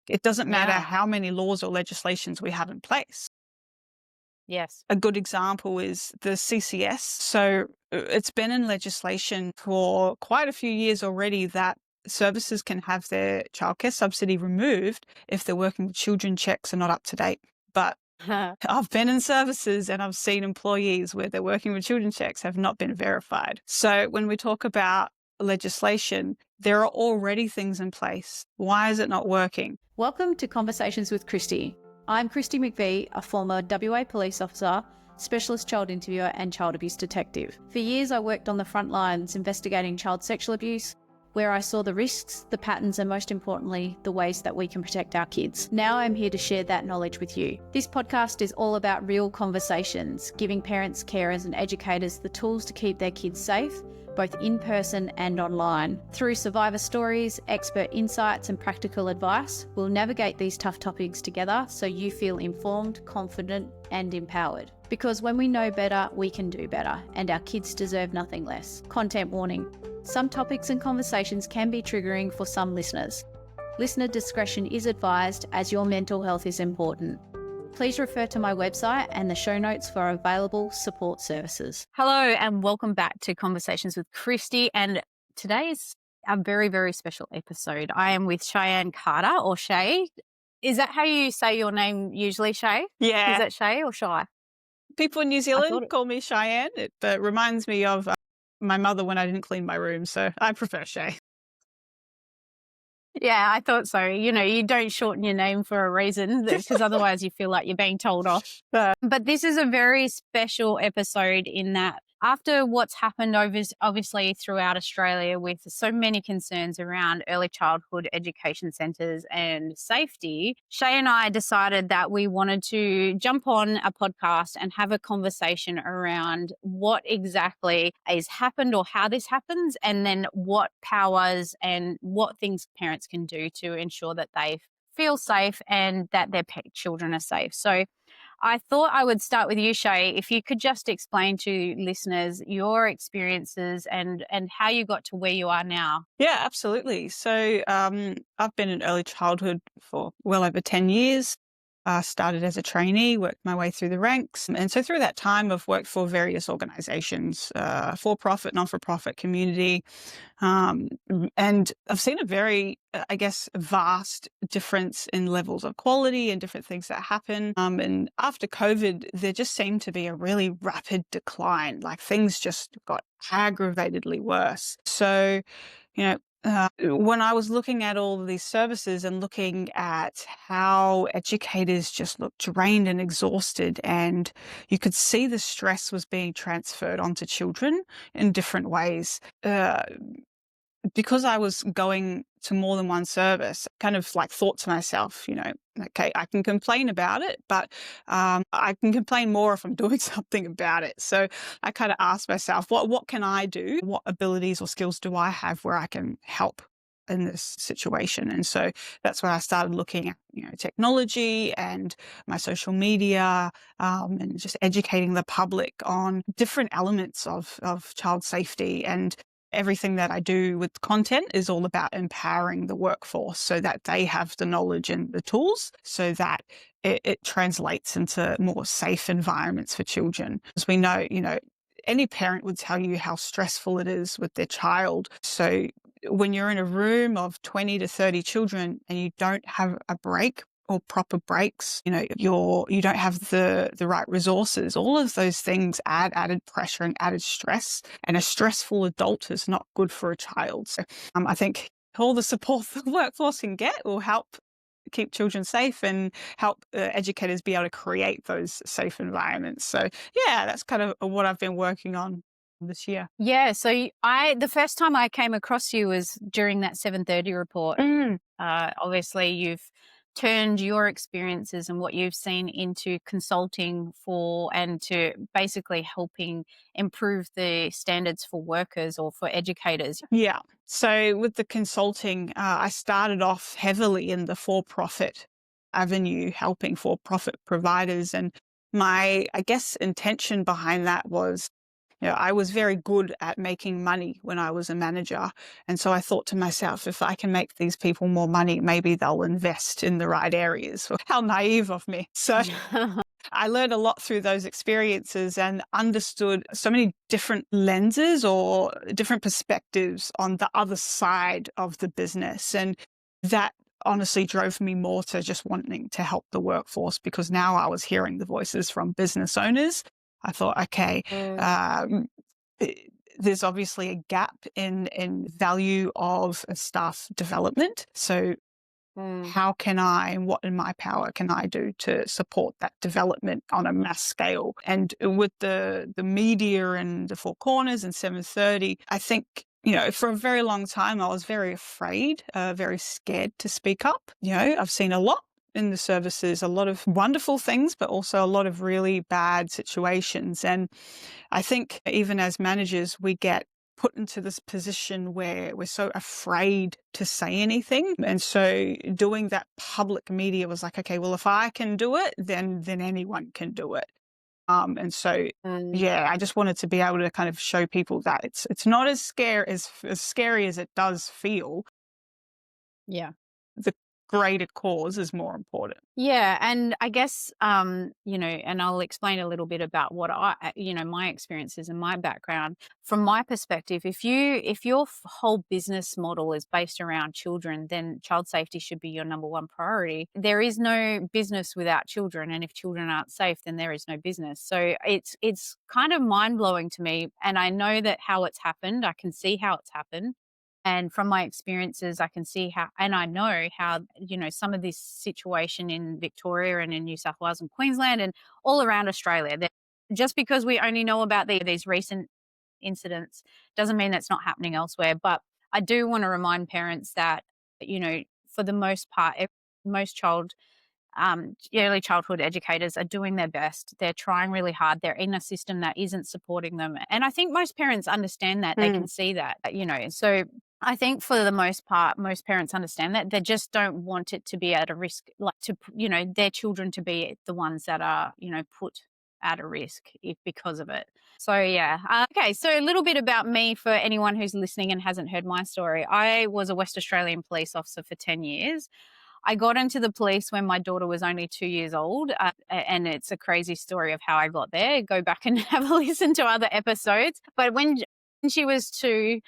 It doesn't matter Yeah. how many laws or legislations we have in place. Yes. A good example is the CCS. So it's been in legislation for quite a few years already that services can have their childcare subsidy removed if their working with children checks are not up to date. But I've been in services and I've seen employees where their working with children checks have not been verified. So when we talk about legislation, there are already things in place. Why is it not working? Welcome to Conversations with Kristi. I'm Kristi McVee, a former WA police officer, specialist child interviewer and child abuse detective. For years, I worked on the front lines investigating child sexual abuse, where I saw the risks, the patterns, and most importantly, the ways that we can protect our kids. Now I'm here to share that knowledge with you. This podcast is all about real conversations, giving parents, carers, and educators the tools to keep their kids safe, both in person and online. Through survivor stories, expert insights, and practical advice, we'll navigate these tough topics together so you feel informed, confident, and empowered. Because when we know better, we can do better, and our kids deserve nothing less. Content warning. Some topics and conversations can be triggering for some listeners. Listener discretion is advised as your mental health is important. Please refer to my website and the show notes for available support services. Hello and welcome back to Conversations with Kristi. And today is a very, very special episode. I am with Cheyenne Carter, or Chey. Is that how you say your name usually, Chey? Yeah. Is that Chey or Chey? People in New Zealand call me Cheyenne. It reminds me of my mother when I didn't clean my room, so I prefer Chey. Yeah, I thought so. You know, you don't shorten your name for a reason because otherwise you feel like you're being told off. But this is a very special episode in that after what's happened obviously throughout Australia with so many concerns around early childhood education centres and safety, Chey and I decided that we wanted to jump on a podcast and have a conversation around what exactly has happened or how this happens, and then what powers and what things parents can do to ensure that they feel safe and that their pet children are safe. So I thought I would start with you, Chey. If you could just explain to listeners your experiences and how you got to where you are now. Yeah, absolutely. So I've been in early childhood for well over 10 years. Started as a trainee, worked my way through the ranks. And so through that time, I've worked for various organizations, for-profit, non-for-profit, community. And I've seen a very, vast difference in levels of quality and different things that happen. And after COVID, there just seemed to be a really rapid decline. Like things just got aggravatedly worse. So, when I was looking at all of these services and looking at how educators just looked drained and exhausted, and you could see the stress was being transferred onto children in different ways. Because I was going to more than one service, I kind of like thought to myself, okay, I can complain about it, but I can complain more if I'm doing something about it. So I kind of asked myself, what can I do? What abilities or skills do I have where I can help in this situation? And so that's when I started looking at, technology and my social media, and just educating the public on different elements of child safety. And everything that I do with content is all about empowering the workforce so that they have the knowledge and the tools so that it translates into more safe environments for children. As we know, any parent would tell you how stressful it is with their child. So when you're in a room of 20 to 30 children and you don't have a break or proper breaks, you don't have the right resources. All of those things add added pressure and added stress, and a stressful adult is not good for a child. So I think all the support the workforce can get will help keep children safe and help educators be able to create those safe environments. So yeah, that's kind of what I've been working on this year. Yeah, so the first time I came across you was during that 7:30 report. Obviously, you've turned your experiences and what you've seen into consulting for and to basically helping improve the standards for workers or for educators. Yeah. So with the consulting, I started off heavily in the for-profit avenue, helping for-profit providers. And my, intention behind that was, I was very good at making money when I was a manager. And so I thought to myself, if I can make these people more money, maybe they'll invest in the right areas. How naive of me. So I learned a lot through those experiences and understood so many different lenses or different perspectives on the other side of the business. And that honestly drove me more to just wanting to help the workforce, because now I was hearing the voices from business owners. I thought, okay, there's obviously a gap in value of staff development. So how can I, and what in my power can I do to support that development on a mass scale? And with the media and the Four Corners and 7:30, I think, for a very long time, I was very afraid, very scared to speak up. I've seen a lot in the services, a lot of wonderful things, but also a lot of really bad situations. And I think even as managers, we get put into this position where we're so afraid to say anything. And so doing that public media was like, okay, well, if I can do it, then anyone can do it. And so, I just wanted to be able to kind of show people that it's not as scary as it does feel. Yeah. The greater cause is more important. Yeah, and I guess and I'll explain a little bit about what my experiences and my background. From my perspective, if your whole business model is based around children, then child safety should be your number one priority. There is no business without children, and if children aren't safe, then there is no business. So it's kind of mind-blowing to me, and I know that how it's happened. I can see how it's happened. And from my experiences, I can see how, and I know how, some of this situation in Victoria and in New South Wales and Queensland and all around Australia, that just because we only know about these recent incidents doesn't mean that's not happening elsewhere. But I do want to remind parents that, for the most part, most early childhood educators are doing their best. They're trying really hard. They're in a system that isn't supporting them. And I think most parents understand that. They can see that, So I think for the most part, most parents understand that. They just don't want it to be at a risk, their children to be the ones that are, put at a risk because of it. So, yeah. Okay, so a little bit about me for anyone who's listening and hasn't heard my story. I was a West Australian police officer for 10 years. I got into the police when my daughter was only 2 years old, and it's a crazy story of how I got there. Go back and have a listen to other episodes. But when she was 2,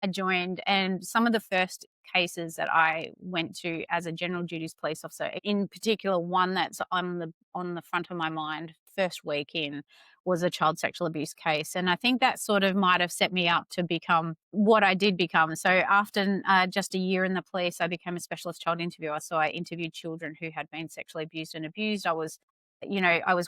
I joined, and some of the first cases that I went to as a general duties police officer, in particular one that's on the front of my mind first week in, was a child sexual abuse case. And I think that sort of might have set me up to become what I did become. So after just a year in the police, I became a specialist child interviewer. So I interviewed children who had been sexually abused and abused. I was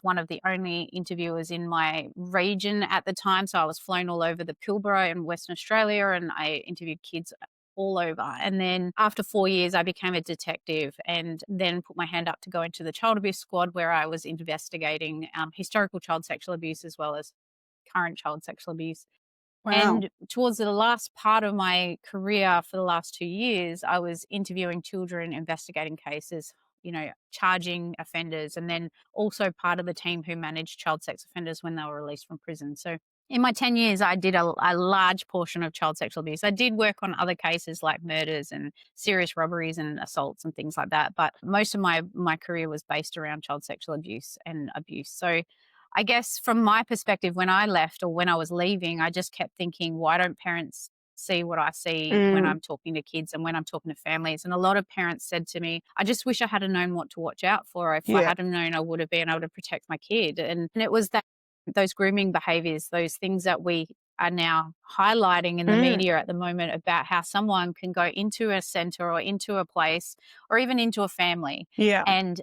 one of the only interviewers in my region at the time. So I was flown all over the Pilbara in Western Australia, and I interviewed kids all over. And then after 4 years, I became a detective and then put my hand up to go into the child abuse squad, where I was investigating historical child sexual abuse as well as current child sexual abuse. Wow. And towards the last part of my career for the last 2 years, I was interviewing children, investigating cases, charging offenders, and then also part of the team who managed child sex offenders when they were released from prison. So in my 10 years, I did a large portion of child sexual abuse. I did work on other cases like murders and serious robberies and assaults and things like that. But most of my career was based around child sexual abuse and abuse. So I guess from my perspective, when I left or when I was leaving, I just kept thinking, why don't parents see what I see when I'm talking to kids and when I'm talking to families? And a lot of parents said to me, I just wish I had known what to watch out for. If I had known, I would have been able to protect my kid. And it was those grooming behaviours, those things that we are now highlighting in the media at the moment about how someone can go into a centre or into a place or even into a family and,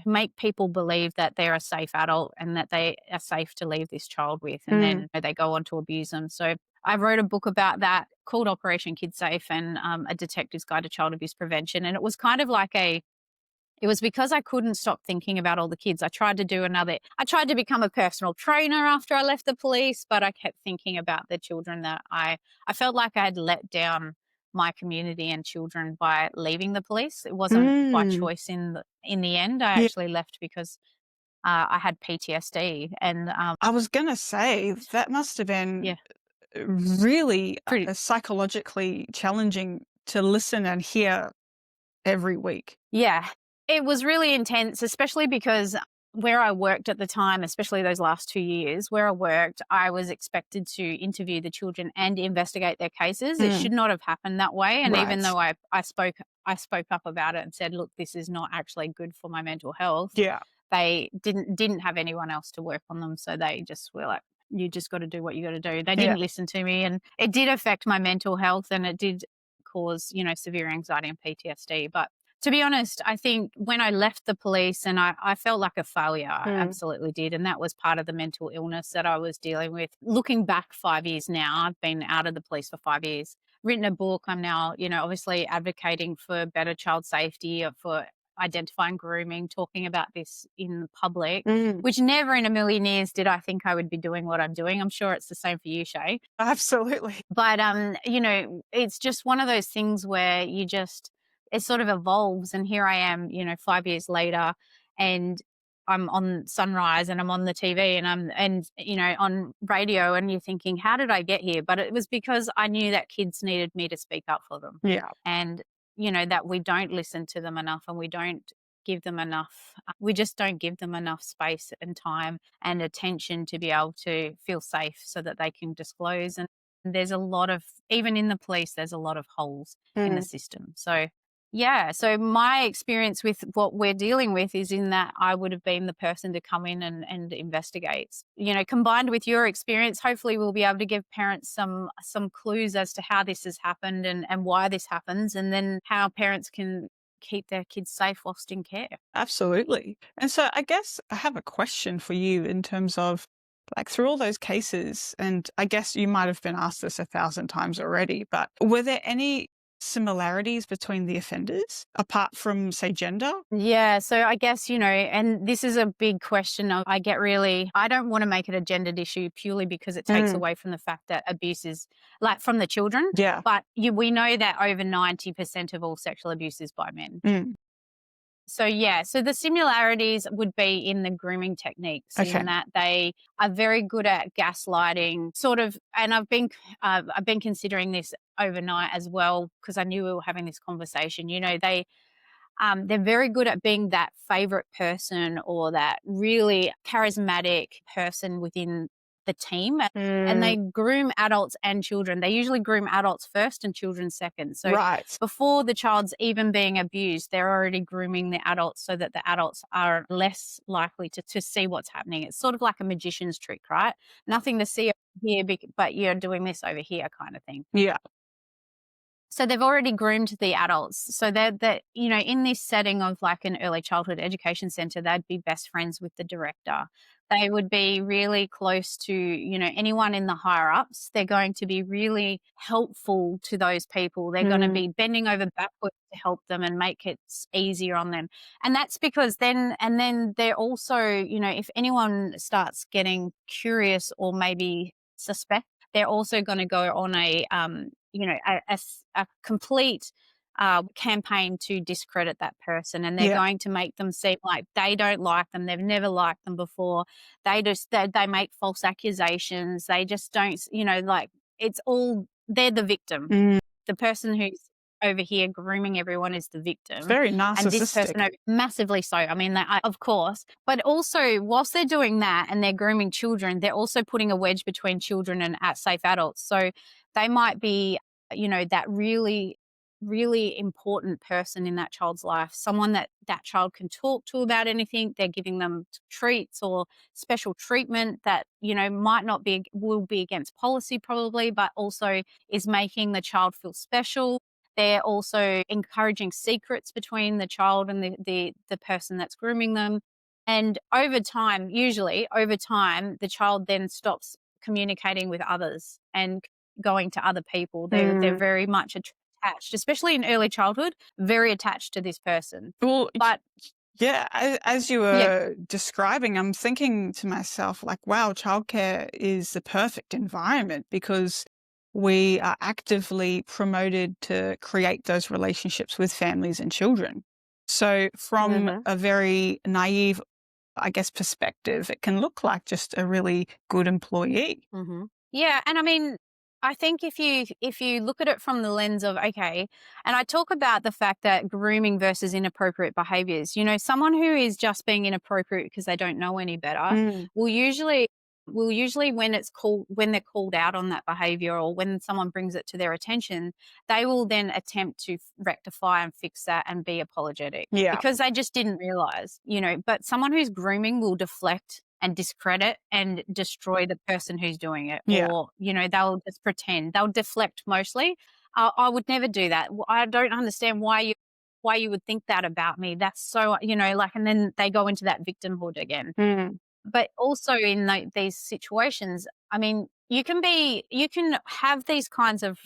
make people believe that they're a safe adult and that they are safe to leave this child with, and then they go on to abuse them. So I wrote a book about that called Operation Kid Safe and A Detective's Guide to Child Abuse Prevention. And it was kind of like it was because I couldn't stop thinking about all the kids. I tried to become a personal trainer after I left the police, but I kept thinking about the children that I felt like I had let down my community and children by leaving the police. It wasn't by choice in the end. I actually left because I had PTSD, and I was going to say that must have been yeah, really pretty psychologically challenging to listen and hear every week. yeah. It was really intense, especially because where I worked at the time, especially those last 2 years, where I worked, I was expected to interview the children and investigate their cases. It should Mm, not have happened that way. And even right. though I spoke up about it and said, look, this is not actually good for my mental health, Yeah. they didn't have anyone else to work on them. So they just were like, you just got to do what you got to do. They Yeah. didn't listen to me, and it did affect my mental health, and it did cause, severe anxiety and PTSD. But to be honest, I think when I left the police and I felt like a failure, I Mm, absolutely did. And that was part of the mental illness that I was dealing with. Looking back 5 years now, I've been out of the police for 5 years, written a book. I'm now, obviously advocating for better child safety, for identifying grooming, talking about this in public, mm, which never in a million years did I think I would be doing what I'm doing. I'm sure it's the same for you, Shay. absolutely. But it's just one of those things where it sort of evolves, and here I am, 5 years later, and I'm on Sunrise and I'm on the TV and on radio, and you're thinking, how did I get here? But it was because I knew that kids needed me to speak up for them, Yeah. and that we don't listen to them enough, and we just don't give them enough space and time and attention to be able to feel safe so that they can disclose. And there's a lot of, even in the police, there's a lot of holes in the Mm. system. So, yeah. So my experience with what we're dealing with is in that I would have been the person to come in and investigate. Combined with your experience, hopefully we'll be able to give parents some clues as to how this has happened and why this happens, and then how parents can keep their kids safe whilst in care. Absolutely. And so I guess I have a question for you in terms of like through all those cases, and I guess you might have been asked this 1,000 times already, but were there any similarities between the offenders apart from, say, gender? Yeah, so I guess, and this is a big question. I don't want to make it a gendered issue purely because it takes Mm, away from the fact that abuse is like from the children. yeah. But we know that over 90% of all sexual abuse is by men. Mm, So yeah, so the similarities would be in the grooming techniques, okay. in that they are very good at gaslighting, sort of. And I've been considering this overnight as well because I knew we were having this conversation. They're very good at being that favorite person or that really charismatic person within the team. And Mm, they groom adults and children. They usually groom adults first and children second. So right. before the child's even being abused, they're already grooming the adults so that the adults are less likely to see what's happening. It's sort of like a magician's trick, right? Nothing to see over here, but you're doing this over here kind of thing. Yeah. So they've already groomed the adults. So in this setting of like an early childhood education center, they'd be best friends with the director. They would be really close to, anyone in the higher ups. They're going to be really helpful to those people. They're going to Mm, be bending over backwards to help them and make it easier on them. And that's because then they're also, if anyone starts getting curious or maybe suspect, they're also going to go on a complete campaign to discredit that person, and they're yeah. going to make them seem like they don't like them. They've never liked them before. They make false accusations. They just don't, like it's all, they're the victim. Mm, The person who's over here grooming everyone is the it's victim. very And this person, narcissistic. massively so. I mean, of course. But also, whilst they're doing that and they're grooming children, they're also putting a wedge between children and safe adults. So they might be, that really, really important person in that child's life, someone that child can talk to about anything. They're giving them treats or special treatment that, will be against policy probably, but also is making the child feel special. They're also encouraging secrets between the child and the person that's grooming them. And usually over time, the child then stops communicating with others and going to other people. They're Mm. very much attached, especially in early childhood, very attached to this person. Well, But yeah, as you yeah, were describing, I'm thinking to myself, like, wow, childcare is the perfect environment because we are actively promoted to create those relationships with families and children. So, from mhm, a very naive I guess, perspective, it can look like just a really good employee. Mm-hmm. Yeah, and I mean, I think if you look at it from the lens of, okay, and I talk about the fact that grooming versus inappropriate behaviors, someone who is just being inappropriate because they don't know any better Mm. will usually when they're called out on that behavior, or when someone brings it to their attention, they will then attempt to rectify and fix that and be apologetic Yeah. because they just didn't realize, but someone who's grooming will deflect and discredit and destroy the person who's doing it. Yeah. Or, they'll just pretend. They'll deflect mostly. I would never do that. I don't understand why you would think that about me. That's so, and then they go into that victimhood again. Mm. But also in these situations, I mean, you can have these kinds of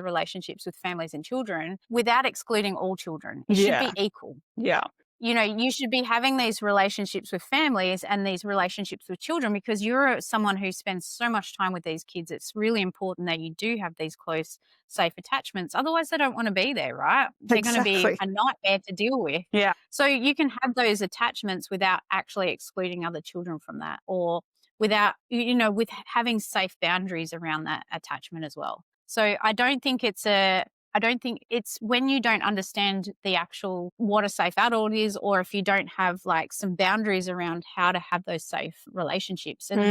relationships with families and children without excluding all children. It should be Yeah. equal. Yeah. You should be having these relationships with families and these relationships with children because you're someone who spends so much time with these kids. It's really important that you do have these close, safe attachments. Otherwise, they don't want to be there, right? They're going to be Exactly. a nightmare to deal with. Yeah. So you can have those attachments without actually excluding other children from that, or without, with having safe boundaries around that attachment as well. So I don't think it's when you don't understand the actual what a safe adult is, or if you don't have like some boundaries around how to have those safe relationships. And,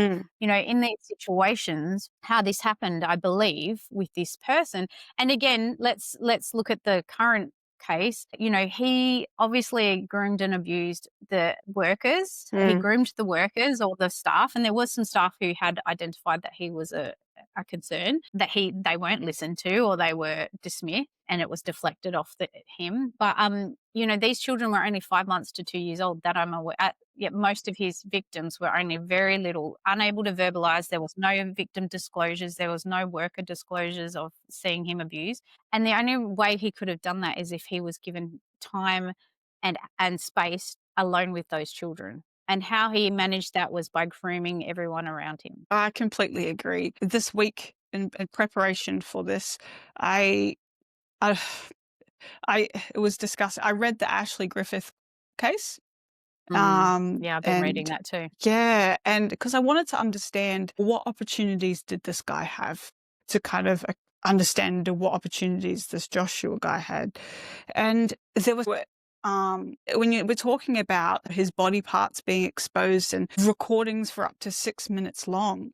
Mm. in these situations, how this happened, I believe, with this person. And again, let's look at the current case. He obviously groomed and abused the workers. He Mm. groomed the workers or the staff, and there was some staff who had identified that he was a concern, that they weren't listened to or they were dismissed, and it was deflected off him. But these children were only 5 months to 2 years old that I'm aware. Yet most of his victims were only very little, unable to verbalize. There was no victim disclosures. There was no worker disclosures of seeing him abused. And the only way he could have done that is if he was given time and space alone with those children. And how he managed that was by grooming everyone around him. I completely agree. This week, in preparation for this, I it was discussed. I read the Ashley Griffith case. Yeah, I've been reading And that too. yeah, and because I wanted to understand what opportunities did this guy have to kind of understand what opportunities this Joshua guy had. And there was when we're talking about his body parts being exposed and recordings for up to 6 minutes long,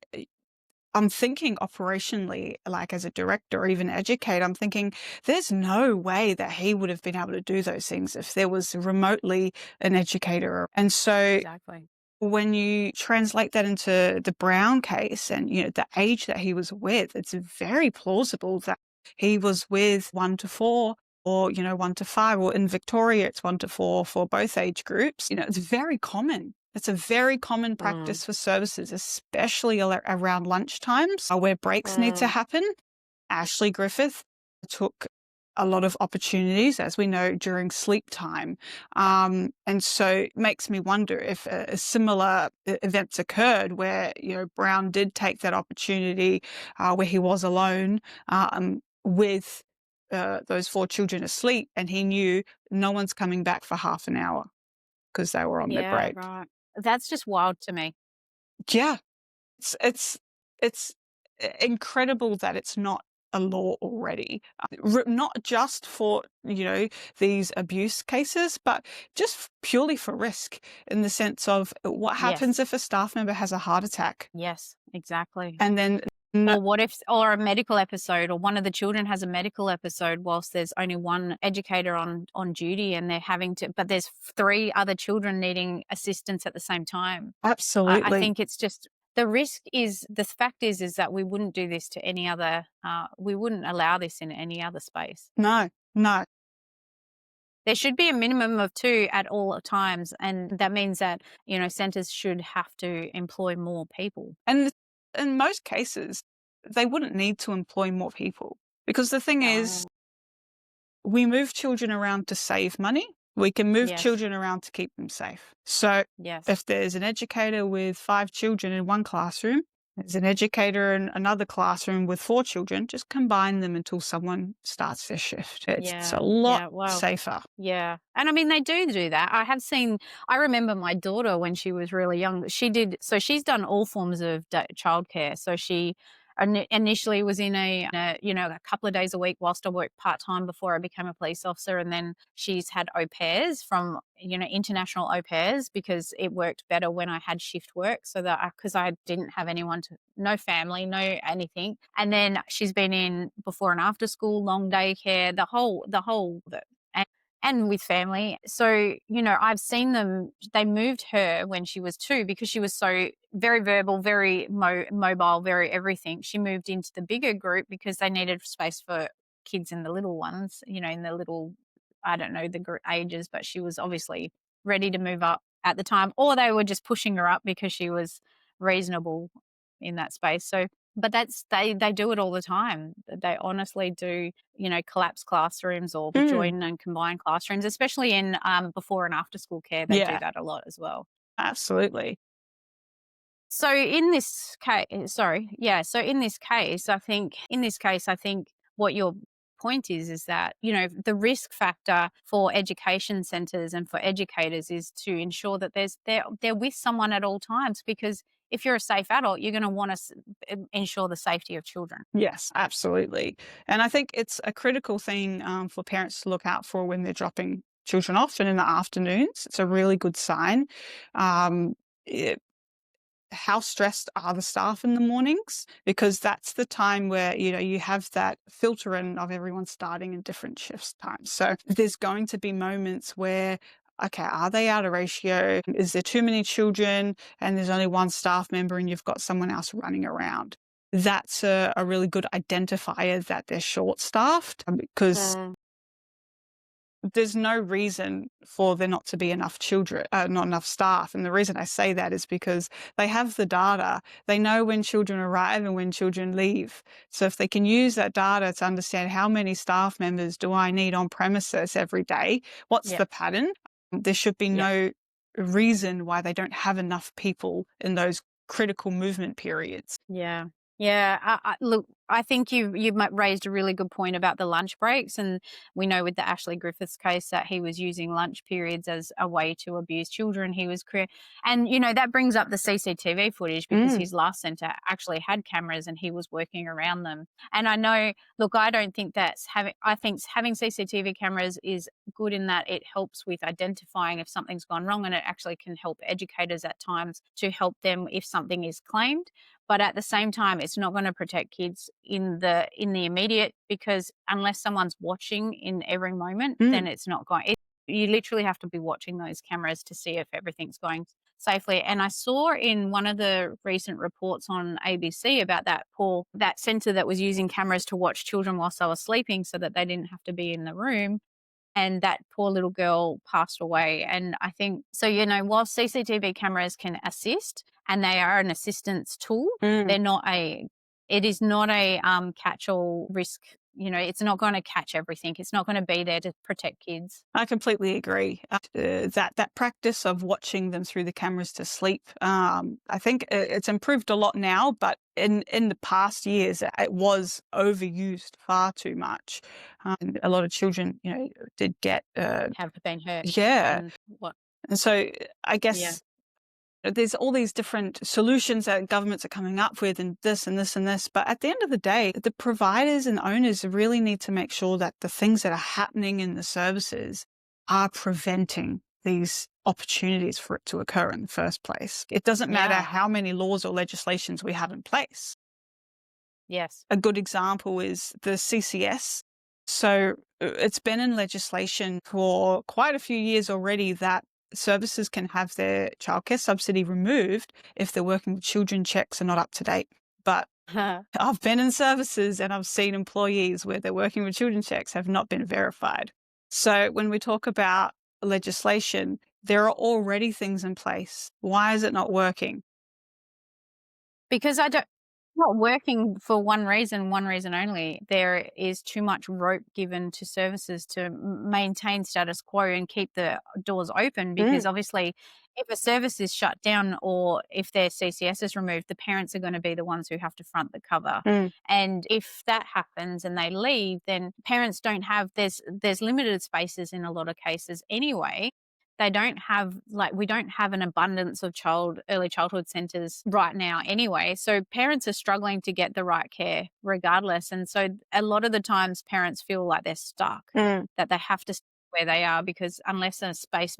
I'm thinking operationally, like as a director or even educator, I'm thinking there's no way that he would have been able to do those things if there was remotely an educator. And so Exactly. when you translate that into the Brown case and, the age that he was with, it's very plausible that he was with 1 to 4 or, 1 to 5, or in Victoria, it's 1 to 4 for both age groups. It's very common. It's a very common practice for services, especially around lunch times where breaks need to happen. Ashley Griffith took a lot of opportunities, as we know, during sleep time. And so it makes me wonder if a similar events occurred where, Brown did take that opportunity where he was alone with those 4 children asleep, and he knew no one's coming back for half an hour because they were on their Yeah, break. right. That's just wild to me. Yeah, it's incredible that it's not a law already, not just for these abuse cases, but just purely for risk, in the sense of what happens Yes. if a staff member has a heart attack, Yes, exactly. and then Or a medical episode, or one of the children has a medical episode whilst there's only one educator on duty, and they're having to, but there's 3 other children needing assistance at the same time. I absolutely think it's just the fact is that we wouldn't do this to any other, we wouldn't allow this in any other space. no. There should be a minimum of 2 at all times, and that means that, centres should have to employ more people. And in most cases, they wouldn't need to employ more people, because the thing is, we move children around to save money. We can move Yes. children around to keep them safe. So Yes. if there's an educator with 5 children in one classroom, As an educator in another classroom with 4 children, just combine them until someone starts their shift. It's Yeah. a lot Yeah. Wow. safer. Yeah. And I mean, they do that. I remember my daughter when she was really young, she's done all forms of childcare. So she initially was in a couple of days a week whilst I worked part time before I became a police officer. And then she's had au pairs from, international au pairs because it worked better when I had shift work. So because I didn't have no family, no anything. And then she's been in before and after school, long day care, and with family. So, I've seen them, they moved her when she was 2 because she was so very verbal, very mobile, very everything. She moved into the bigger group because they needed space for kids in the little ones, in the little, I don't know the ages, but she was obviously ready to move up at the time, or they were just pushing her up because she was reasonable in that space. So, but they do it all the time. They honestly do, collapse classrooms or Mm, join and combine classrooms, especially in before and after school care. They do yeah, that a lot as well. absolutely. So in this case, sorry, yeah. So in this case, I think what your point is that the risk factor for education centres and for educators is to ensure that they're with someone at all times, because if you're a safe adult, you're going to want to ensure the safety of children. Yes, absolutely. And I think it's a critical thing for parents to look out for when they're dropping children off and in the afternoons. It's a really good sign. Um, how stressed are the staff in the mornings? Because that's the time where, you have that filtering of everyone starting in different shifts times. So there's going to be moments where, okay, are they out of ratio? Is there too many children and there's only one staff member and you've got someone else running around? That's a really good identifier that they're short-staffed, because there's no reason for there not to be enough children, not enough staff. And the reason I say that is because they have the data. They know when children arrive and when children leave. So if they can use that data to understand how many staff members do I need on premises every day, what's Yeah, the pattern? There should be yeah. no reason why they don't have enough people in those critical movement periods. Yeah. Yeah. Look, I think you raised a really good point about the lunch breaks, and we know with the Ashley Griffiths case that he was using lunch periods as a way to abuse children. And that brings up the CCTV footage because Mm, his last centre actually had cameras and he was working around them. And I know, look, I don't think I think having CCTV cameras is good in that it helps with identifying if something's gone wrong, and it actually can help educators at times to help them if something is claimed. But at the same time, it's not going to protect kids in the immediate, because unless someone's watching in every moment, mm. then it's not going. You literally have to be watching those cameras to see if everything's going safely. And I saw in one of the recent reports on ABC about that centre that was using cameras to watch children whilst they were sleeping so that they didn't have to be in the room, and that poor little girl passed away. And I think so, while CCTV cameras can assist and they are an assistance tool, Mm. it is not a catch-all risk. It's not going to catch everything. It's not going to be there to protect kids. I completely agree. That practice of watching them through the cameras to sleep, I think it's improved a lot now, but in the past years, it was overused far too much. And a lot of children, did get, Have been hurt. yeah. And what? And so I Yeah. guess there's all these different solutions that governments are coming up with, and this and this and this. But at the end of the day, the providers and owners really need to make sure that the things that are happening in the services are preventing these opportunities for it to occur in the first place. It doesn't matter Yeah. how many laws or legislations we have in place. Yes. A good example is the CCS. So it's been in legislation for quite a few years already that services can have their childcare subsidy removed if they're working with children checks are not up to date. But I've been in services and I've seen employees where they're working with children checks have not been verified. So when we talk about legislation, there are already things in place. Why is it not working? Because I don't. not working for one reason only. There is too much rope given to services to maintain status quo and keep the doors open, because obviously if a service is shut down or if their CCS is removed, the parents are going to be the ones who have to front the cover. And if that happens and they leave, then parents don't have, there's limited spaces in a lot of cases anyway. They don't have, like, we don't have an abundance of early childhood centres right now anyway. So parents are struggling to get the right care regardless. And so a lot of the times parents feel like they're stuck, that they have to stay where they are, because unless a space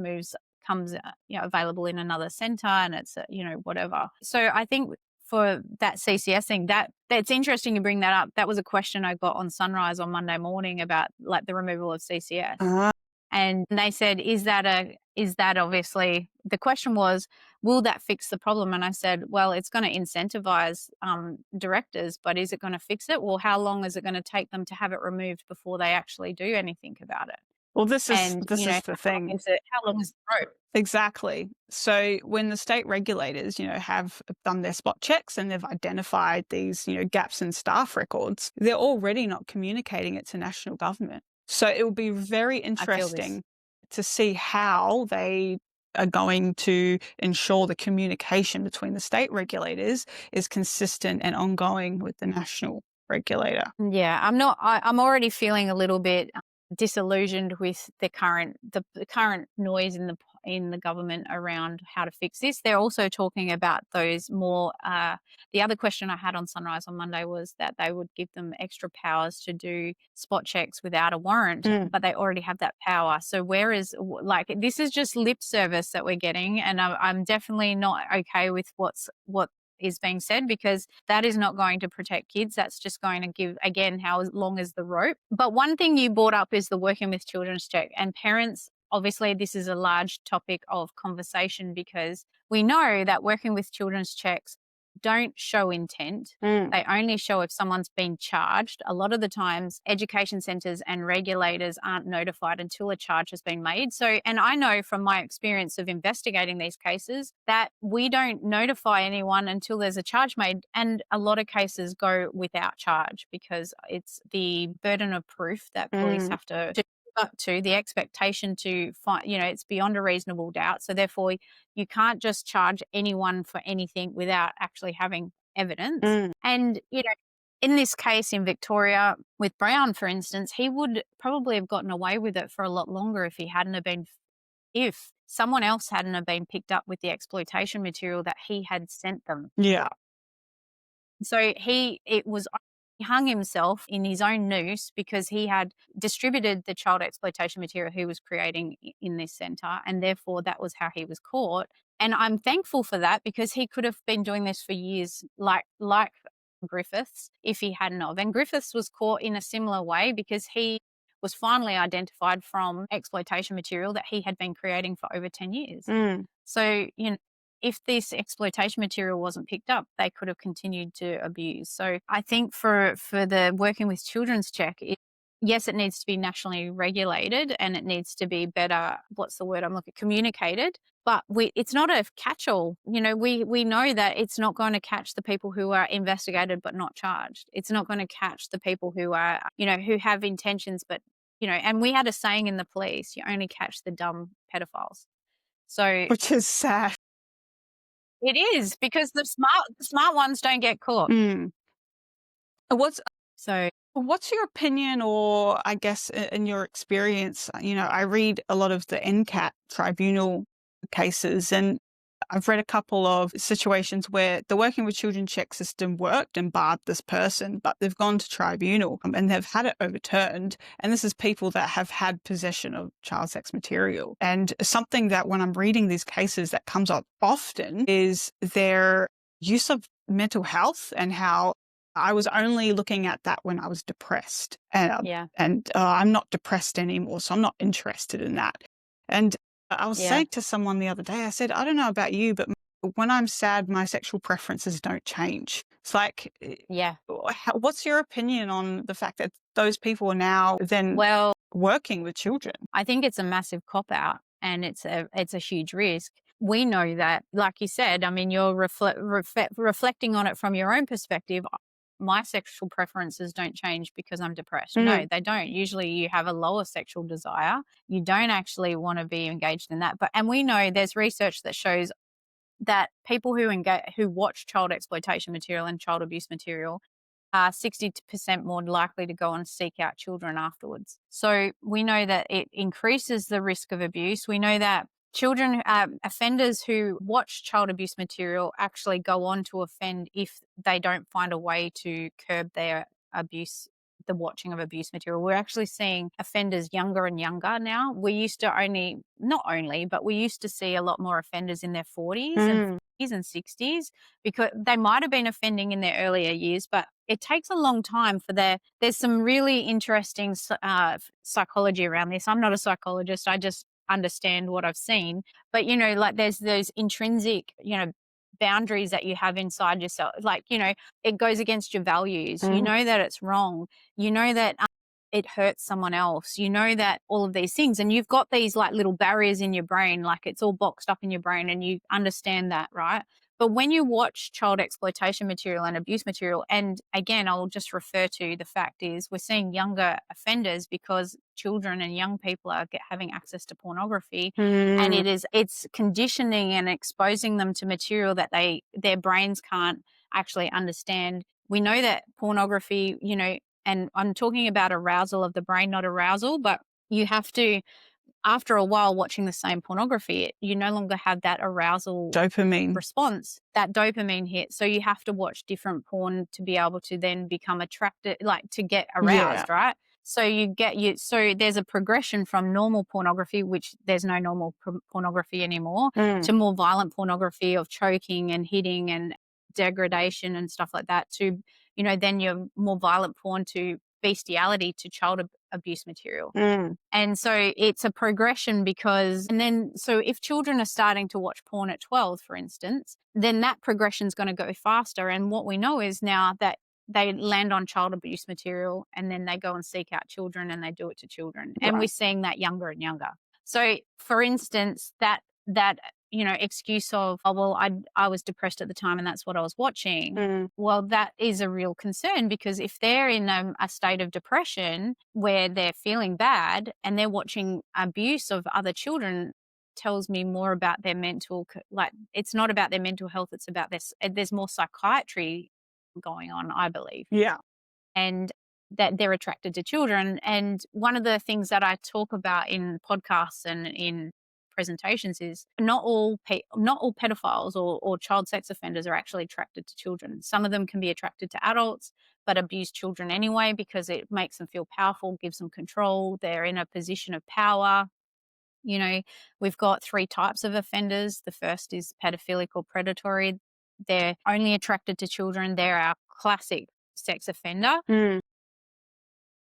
comes available in another centre and it's whatever. So I think for that CCS thing, that's interesting you bring that up. That was a question I got on Sunrise on Monday morning about like the removal of CCS. And they said, is that obviously, the question was, will that fix the problem? And I said, well, it's going to incentivize directors, but is it going to fix it? Well, how long is it going to take them to have it removed before they actually do anything about it? Well, this is the thing. How long is the rope? Exactly. So when the state regulators, have done their spot checks and they've identified these, gaps in staff records, they're already not communicating it to national government. So it will be very interesting to see how they are going to ensure the communication between the state regulators is consistent and ongoing with the national regulator. Yeah, I'm already feeling a little bit disillusioned with the current noise in the government around how to fix this. They're also talking about those more. The other question I had on Sunrise on Monday was that they would give them extra powers to do spot checks without a warrant, but they already have that power. So this is just lip service that we're getting, and I'm definitely not okay with what is being said, because that is not going to protect kids. That's just going to give, again, how long is the rope. But one thing you brought up is the working with children's check, and parents, obviously this is a large topic of conversation, because we know that working with children's checks don't show intent. They only show if someone's been charged. A lot of the times education centres and regulators aren't notified until a charge has been made. So, and I know from my experience of investigating these cases that we don't notify anyone until there's a charge made, and a lot of cases go without charge because it's the burden of proof that police have to up to, the expectation to find, it's beyond a reasonable doubt. So therefore you can't just charge anyone for anything without actually having evidence. And, in this case in Victoria with Brown, for instance, he would probably have gotten away with it for a lot longer if someone else hadn't have been picked up with the exploitation material that he had sent them. Yeah. So he hung himself in his own noose because he had distributed the child exploitation material he was creating in this centre, and therefore that was how he was caught. And I'm thankful for that, because he could have been doing this for years, like Griffiths, if he hadn't of. And Griffiths was caught in a similar way because he was finally identified from exploitation material that he had been creating for over 10 years. So, if this exploitation material wasn't picked up, they could have continued to abuse. So I think for the working with children's check, yes, it needs to be nationally regulated and it needs to be better, communicated, but it's not a catch-all. We know that it's not going to catch the people who are investigated but not charged. It's not going to catch the people who are, who have intentions but, and we had a saying in the police, you only catch the dumb pedophiles. So, which is sad. It is, because the smart ones don't get caught. What's your opinion, or I guess in your experience? I read a lot of the NCAT tribunal cases, and I've read a couple of situations where the working with children check system worked and barred this person, but they've gone to tribunal and they've had it overturned. And this is people that have had possession of child sex material. And something that when I'm reading these cases that comes up often is their use of mental health, and how I was only looking at that when I was depressed. And I'm not depressed anymore, so I'm not interested in that. And I was saying to someone the other day, I said, I don't know about you, but when I'm sad, my sexual preferences don't change. It's like, what's your opinion on the fact that those people are now then working with children? I think it's a massive cop-out, and it's a huge risk. we know that, like you said, I mean, you're reflecting on it from your own perspective. My sexual preferences don't change because I'm depressed. No, they don't. Usually you have a lower sexual desire. You don't actually want to be engaged in that. And we know there's research that shows that people who watch child exploitation material and child abuse material are 60% more likely to go and seek out children afterwards. So we know that it increases the risk of abuse. We know that children, offenders who watch child abuse material actually go on to offend if they don't find a way to curb their abuse, the watching of abuse material. We're actually seeing offenders younger and younger now. We used to not only, but we used to see a lot more offenders in their 40s and 50s and 60s, because they might have been offending in their earlier years, but it takes a long time for there's some really interesting psychology around this. I'm not a psychologist. I just understand what I've seen. But, like there's those intrinsic, boundaries that you have inside yourself. Like, it goes against your values. You know that it's wrong. You know that it hurts someone else. You know that all of these things. And you've got these like little barriers in your brain, like it's all boxed up in your brain and you understand that, right? But when you watch child exploitation material and abuse material, and again, I'll just refer to the fact is we're seeing younger offenders because children and young people are having access to pornography, and it's conditioning and exposing them to material that their brains can't actually understand. We know that pornography, and I'm talking about arousal of the brain, not arousal, but you have to, after a while watching the same pornography, you no longer have that arousal Dopamine response, that dopamine hit. So you have to watch different porn to be able to then become attracted, like to get aroused, right? So so there's a progression from normal pornography, which there's no normal pornography anymore, to more violent pornography of choking and hitting and degradation and stuff like that, to, then your more violent porn, to bestiality, to child abuse material. And so it's a progression so if children are starting to watch porn at 12, for instance, then that progression is going to go faster. And what we know is now that they land on child abuse material and then they go and seek out children and they do it to children. And we're seeing that younger and younger. So for instance, that excuse of, oh, well, I was depressed at the time and that's what I was watching. Well, that is a real concern, because if they're in a state of depression where they're feeling bad and they're watching abuse of other children, tells me more about their mental, like it's not about their mental health, it's about there's more psychiatry going on, I believe. Yeah. And that they're attracted to children. And one of the things that I talk about in podcasts and in presentations is not all pedophiles or child sex offenders are actually attracted to children. Some of them can be attracted to adults but abuse children anyway because it makes them feel powerful, gives them control. They're in a position of power. We've got 3 types of offenders. The first is pedophilic or predatory. They're only attracted to children. They're our classic sex offender.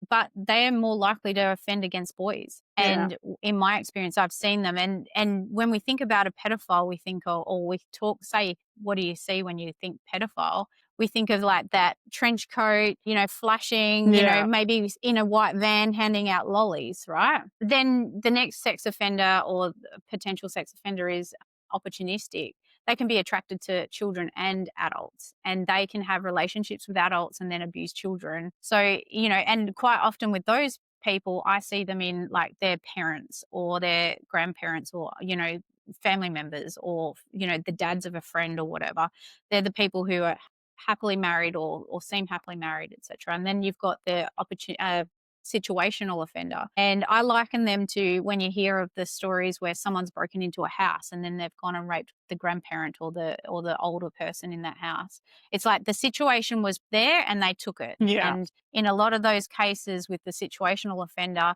But they are more likely to offend against boys. And in my experience, I've seen them. And when we think about a pedophile, we think, say, what do you see when you think pedophile? We think of like that trench coat, flashing, maybe in a white van handing out lollies, right? Then the next sex offender or potential sex offender is opportunistic. They can be attracted to children and adults, and they can have relationships with adults and then abuse children. So, and quite often with those people, I see them in like their parents or their grandparents or, family members or, the dads of a friend or whatever. They're the people who are happily married or seem happily married, etc. And then you've got the situational offender. And I liken them to when you hear of the stories where someone's broken into a house and then they've gone and raped the grandparent or the older person in that house. It's like the situation was there and they took it. Yeah. And in a lot of those cases with the situational offender,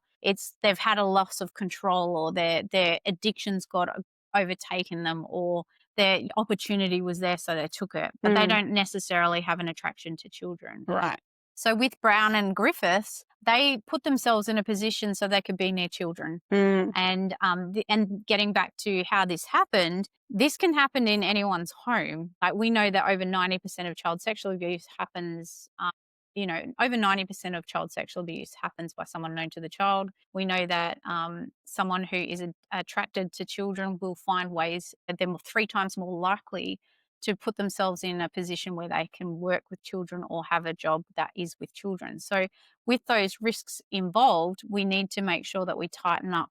they've had a loss of control or their addictions got overtaken them, or their opportunity was there so they took it. But they don't necessarily have an attraction to children. Right. So with Brown and Griffiths, they put themselves in a position so they could be near children. And getting back to how this happened, this can happen in anyone's home. Like we know that over 90% of child sexual abuse happens over 90% of child sexual abuse happens by someone known to the child. We know that someone who is attracted to children will find ways, they're 3 times more likely to put themselves in a position where they can work with children or have a job that is with children. So with those risks involved, we need to make sure that we tighten up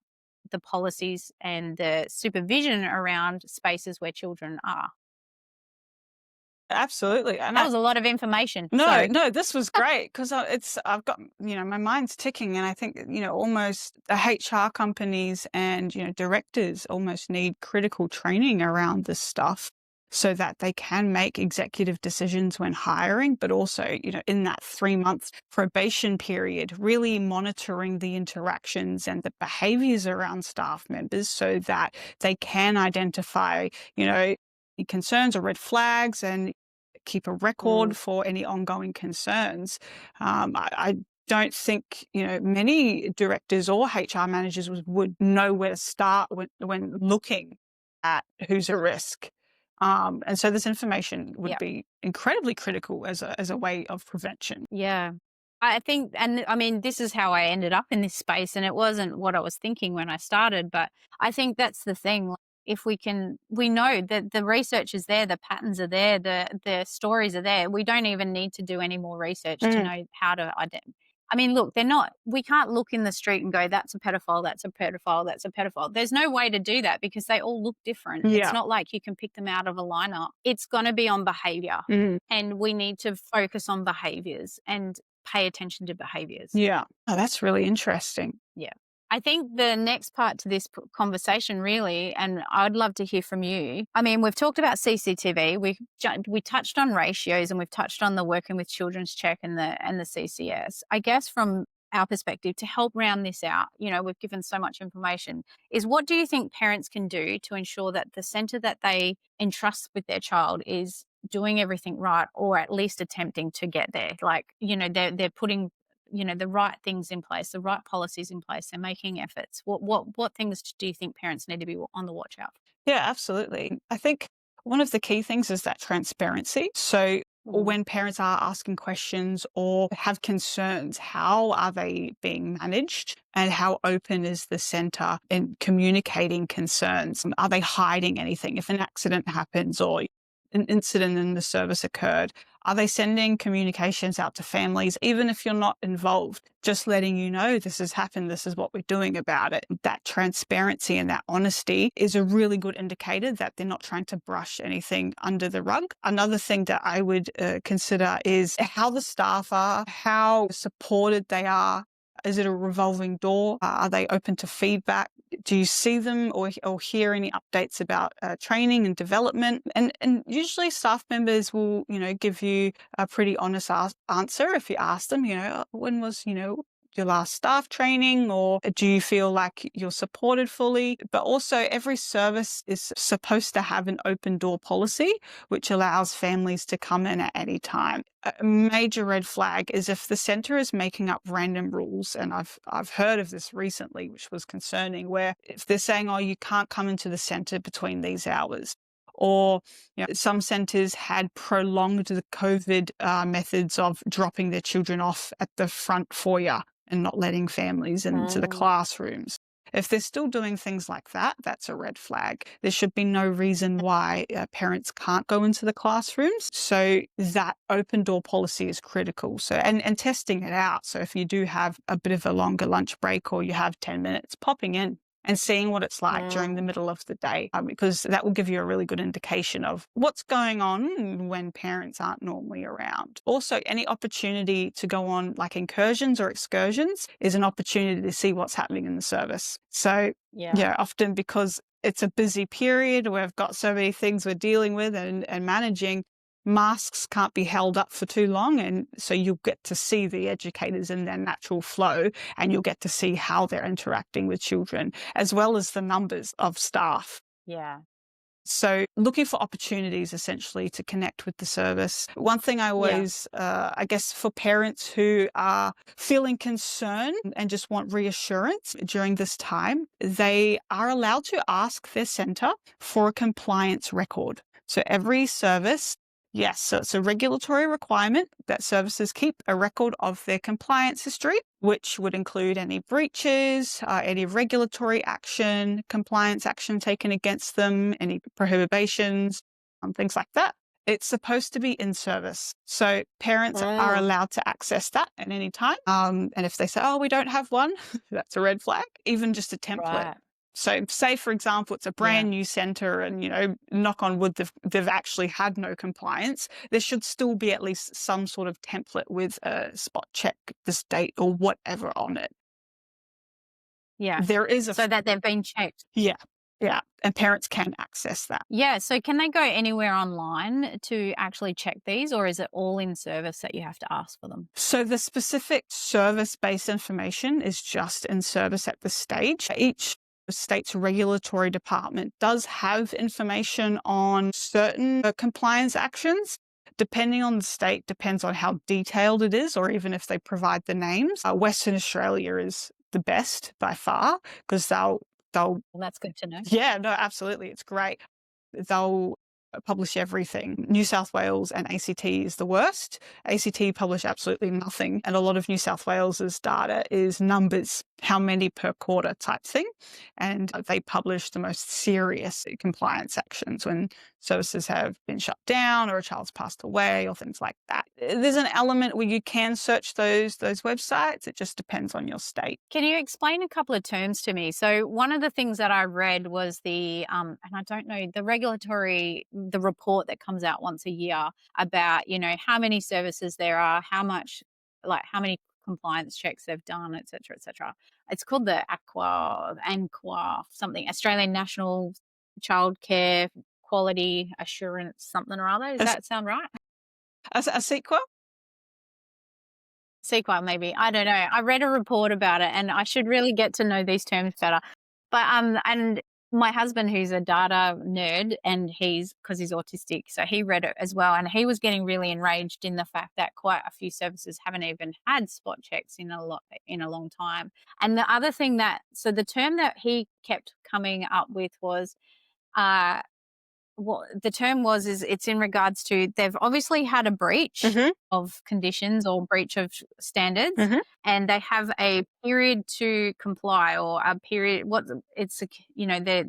the policies and the supervision around spaces where children are. Absolutely. And That was a lot of information. no, no, this was great because I've got, my mind's ticking, and I think, almost the HR companies and, directors almost need critical training around this stuff so that they can make executive decisions when hiring, but also, in that 3-month probation period, really monitoring the interactions and the behaviors around staff members so that they can identify, concerns or red flags and keep a record for any ongoing concerns. I don't think, many directors or HR managers would know where to start when looking at who's a risk. And so this information would be incredibly critical as a way of prevention. Yeah. I think, and I mean, this is how I ended up in this space, and it wasn't what I was thinking when I started, but I think that's the thing. Like, if we know that the research is there, the patterns are there, the stories are there. We don't even need to do any more research to know how to identify. I mean, look, we can't look in the street and go, that's a pedophile, that's a pedophile, that's a pedophile. There's no way to do that because they all look different. Yeah. It's not like you can pick them out of a lineup. It's going to be on behavior, and we need to focus on behaviors and pay attention to behaviors. Yeah. Oh, that's really interesting. Yeah. I think the next part to this conversation really, and I'd love to hear from you. I mean, we've talked about CCTV, we touched on ratios, and we've touched on the working with Children's Check and the CCS. I guess from our perspective, to help round this out, we've given so much information, is what do you think parents can do to ensure that the centre that they entrust with their child is doing everything right, or at least attempting to get there? Like, they're putting the right things in place, the right policies in place, they're making efforts. What things do you think parents need to be on the watch out for? Yeah, absolutely. I think one of the key things is that transparency. So when parents are asking questions or have concerns, how are they being managed, and how open is the centre in communicating concerns? Are they hiding anything? If an accident happens or an incident in the service occurred, are they sending communications out to families, even if you're not involved, just letting you know this has happened, this is what we're doing about it? That transparency and that honesty is a really good indicator that they're not trying to brush anything under the rug. Another thing that I would consider is how the staff are, how supported they are. Is it a revolving door? Are they open to feedback? Do you see them or hear any updates about training and development? And usually staff members will, give you a pretty honest answer if you ask them, when was, your last staff training, or do you feel like you're supported fully? But also every service is supposed to have an open door policy, which allows families to come in at any time. A major red flag is if the centre is making up random rules, and I've heard of this recently, which was concerning, where if they're saying, oh, you can't come into the centre between these hours, or some centres had prolonged the COVID methods of dropping their children off at the front foyer and not letting families into the classrooms. If they're still doing things like that, that's a red flag. There should be no reason why parents can't go into the classrooms. So that open door policy is critical. So and testing it out. So if you do have a bit of a longer lunch break, or you have 10 minutes, popping in and seeing what it's like during the middle of the day, because that will give you a really good indication of what's going on when parents aren't normally around. Also, any opportunity to go on like incursions or excursions is an opportunity to see what's happening in the service. So often because it's a busy period, we've got so many things we're dealing with and managing, masks can't be held up for too long, and so you'll get to see the educators in their natural flow, and you'll get to see how they're interacting with children, as well as the numbers of staff. Yeah. So looking for opportunities essentially to connect with the service. One thing I always, I guess for parents who are feeling concerned and just want reassurance during this time, they are allowed to ask their centre for a compliance record. So every service Yes, so it's a regulatory requirement that services keep a record of their compliance history, which would include any breaches, any regulatory action, compliance action taken against them, any prohibitions, things like that. It's supposed to be in service. So parents are allowed to access that at any time. And if they say, oh, we don't have one, that's a red flag, even just a template. Right. So say, for example, it's a brand new centre and, knock on wood, they've actually had no compliance. There should still be at least some sort of template with a spot check, this date or whatever on it. Yeah. There is so that they've been checked. Yeah. Yeah. And parents can access that. Yeah. So can they go anywhere online to actually check these, or is it all in service that you have to ask for them? So the specific service-based information is just in service at this stage. Each state's regulatory department does have information on certain compliance actions. Depending on the state, depends on how detailed it is, or even if they provide the names. Western Australia is the best by far because they'll. Well, that's good to know. Yeah, no, absolutely, it's great. They'll publish everything. New South Wales and ACT is the worst. ACT publish absolutely nothing, and a lot of New South Wales's data is numbers, how many per quarter type thing, and they publish the most serious compliance actions when services have been shut down or a child's passed away or things like that. There's an element where you can search those websites. It just depends on your state. Can you explain a couple of terms to me? So one of the things that I read was the, and I don't know, the report that comes out once a year about, how many services there are, how many compliance checks they've done, et cetera, et cetera. It's called the ANQA something, Australian National Childcare Quality Assurance something or other. Does that sound right? A sequel? Sequel, maybe. I don't know. I read a report about it and I should really get to know these terms better. But and my husband, who's a data nerd, and because he's autistic, so he read it as well, and he was getting really enraged in the fact that quite a few services haven't even had spot checks in a long time. And the other thing the term that he kept coming up with was what the term was is it's in regards to they've obviously had a breach of conditions or breach of standards, and they have a period to comply, or a period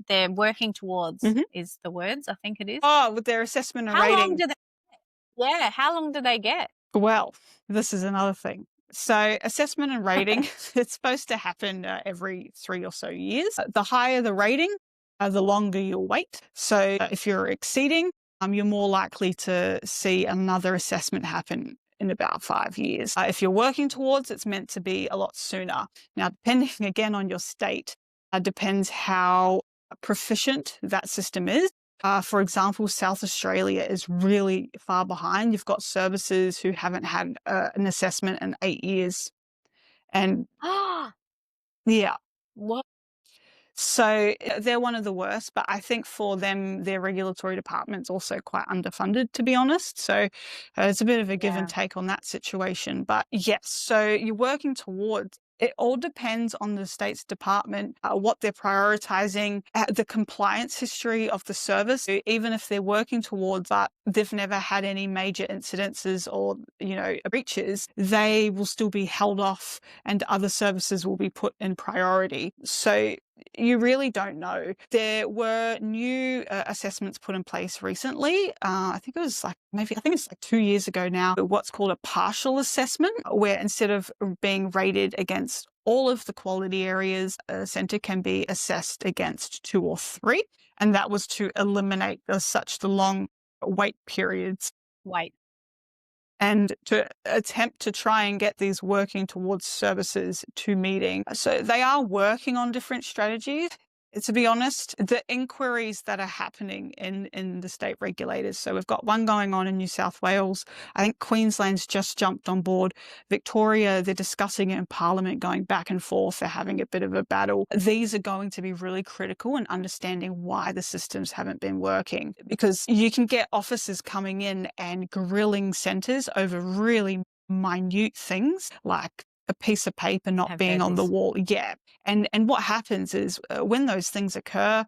they're working towards is the words, I think it is. Oh, with their assessment and rating. How long do they get? Well, this is another thing. So assessment and rating, it's supposed to happen every 3 or so years. The higher the rating, the longer you'll wait. So if you're exceeding, you're more likely to see another assessment happen in about 5 years. If you're working towards, it's meant to be a lot sooner. Now, depending again on your state, depends how proficient that system is. For example, South Australia is really far behind. You've got services who haven't had an assessment in 8 years. And yeah. What? So they're one of the worst, but I think for them, their regulatory department's also quite underfunded, to be honest. So it's a bit of a give and take on that situation. But yes, so you're working towards. It all depends on the state's department, what they're prioritizing, the compliance history of the service. So even if they're working towards that, they've never had any major incidences or, breaches, they will still be held off and other services will be put in priority. So you really don't know. There were new assessments put in place recently. I think it's like 2 years ago now, what's called a partial assessment, where instead of being rated against all of the quality areas, a centre can be assessed against 2 or 3. And that was to eliminate the long wait periods. And to attempt to try and get these working towards services to meeting. So they are working on different strategies. To be honest, the inquiries that are happening in the state regulators, so we've got one going on in New South Wales. I think Queensland's just jumped on board. Victoria, they're discussing it in Parliament, going back and forth. They're having a bit of a battle. These are going to be really critical in understanding why the systems haven't been working, because you can get officers coming in and grilling centres over really minute things like a piece of paper not being on the wall. Yeah. And what happens is when those things occur,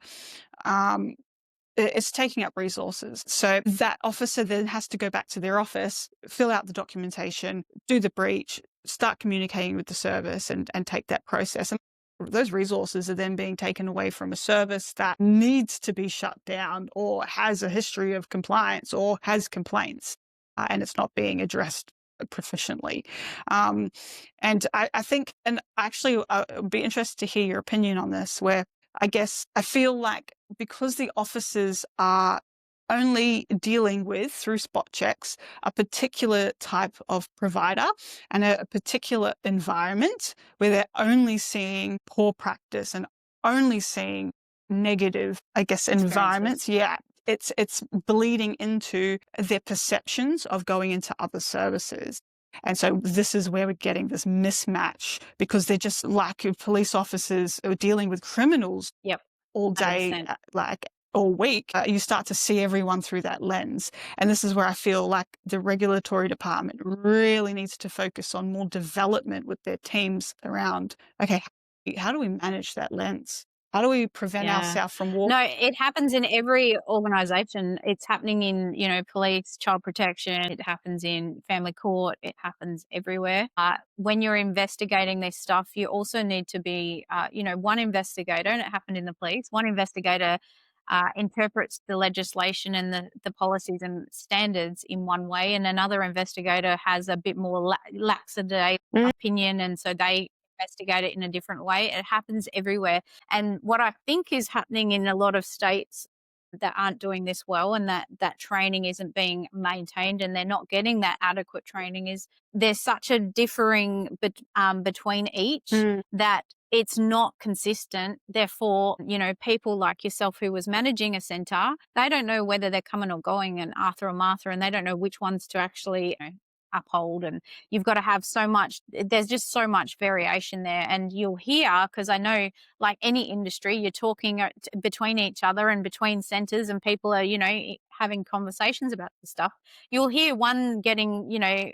it's taking up resources. So that officer then has to go back to their office, fill out the documentation, do the breach, start communicating with the service and take that process. And those resources are then being taken away from a service that needs to be shut down or has a history of compliance or has complaints, and it's not being addressed proficiently. And I think, and actually I'd be interested to hear your opinion on this, where I guess I feel like because the officers are only dealing with, through spot checks, a particular type of provider and a particular environment where they're only seeing poor practice and only seeing negative, I guess, environments. Yeah. It's bleeding into their perceptions of going into other services. And so this is where we're getting this mismatch, because they're just like police officers are dealing with criminals all day, 100%. like all week. You start to see everyone through that lens. And this is where I feel like the regulatory department really needs to focus on more development with their teams around, okay, how do we manage that lens? How do we prevent ourselves from walking? No, it happens in every organization. It's happening in, police, child protection. It happens in family court. It happens everywhere. When you're investigating this stuff, you also need to be, one investigator, and it happened in the police, one investigator interprets the legislation and the policies and standards in one way, and another investigator has a bit more laxative opinion, and so they investigate it in a different way. It happens everywhere. And what I think is happening in a lot of states that aren't doing this well, and that training isn't being maintained, and they're not getting that adequate training, is there's such a differing between each that it's not consistent. Therefore, people like yourself who was managing a centre, they don't know whether they're coming or going, and Arthur or Martha, and they don't know which ones to actually uphold. And you've got to have there's just so much variation there. And you'll hear, because I know, like any industry, you're talking between each other and between centres, and people are, having conversations about this stuff. You'll hear one getting,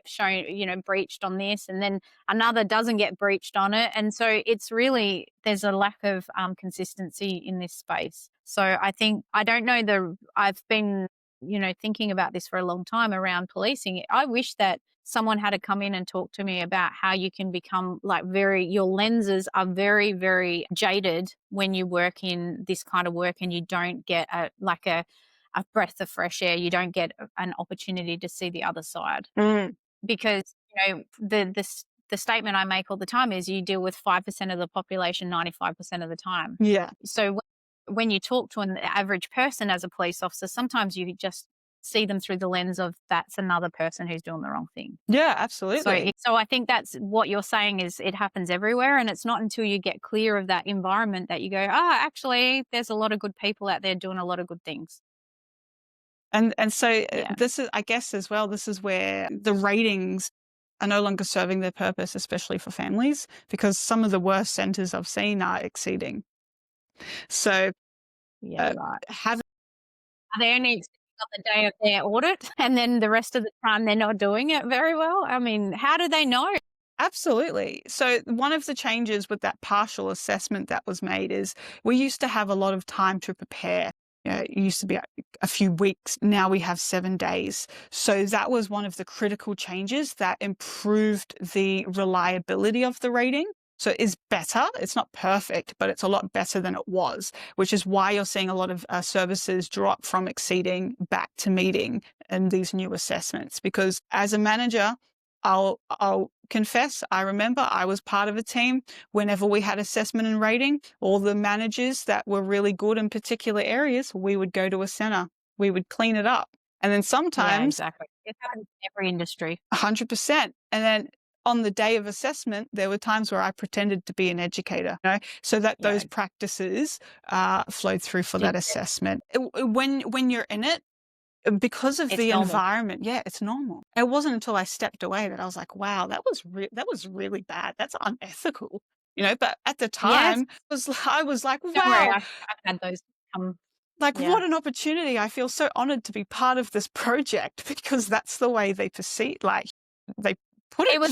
shown, breached on this, and then another doesn't get breached on it. And so it's really, there's a lack of consistency in this space. So I think, I don't know, I've been thinking about this for a long time around policing. I wish that someone had to come in and talk to me about how you can become your lenses are very, very jaded when you work in this kind of work, and you don't get a breath of fresh air. You don't get an opportunity to see the other side. Because, the statement I make all the time is you deal with 5% of the population 95% of the time. Yeah. So when you talk to an average person as a police officer, sometimes you just see them through the lens of that's another person who's doing the wrong thing. Yeah, absolutely. So I think that's what you're saying, is it happens everywhere, and it's not until you get clear of that environment that you go, actually, there's a lot of good people out there doing a lot of good things. And so this is, I guess, as well, this is where the ratings are no longer serving their purpose, especially for families, because some of the worst centres I've seen are exceeding. So right. Are they only exceeding on the day of their audit, and then the rest of the time they're not doing it very well? I mean, how do they know? Absolutely. So one of the changes with that partial assessment that was made is we used to have a lot of time to prepare. It used to be a few weeks. Now we have 7 days. So that was one of the critical changes that improved the reliability of the rating. So it is better. It's not perfect, but it's a lot better than it was, which is why you're seeing a lot of services drop from exceeding back to meeting in these new assessments. Because as a manager, I'll confess, I remember I was part of a team whenever we had assessment and rating. All the managers that were really good in particular areas, we would go to a centre. We would clean it up. And then sometimes... Yeah, exactly. It happens in every industry. 100%. And then on the day of assessment, there were times where I pretended to be an educator, so that those practices flowed through for that assessment. When you're in it, because of the environment, it's normal. It wasn't until I stepped away that I was like, wow, that was really bad. That's unethical, but at the time I was like, wow. Don't worry, I've had those come. What an opportunity. I feel so honored to be part of this project, because that's the way they put it to you.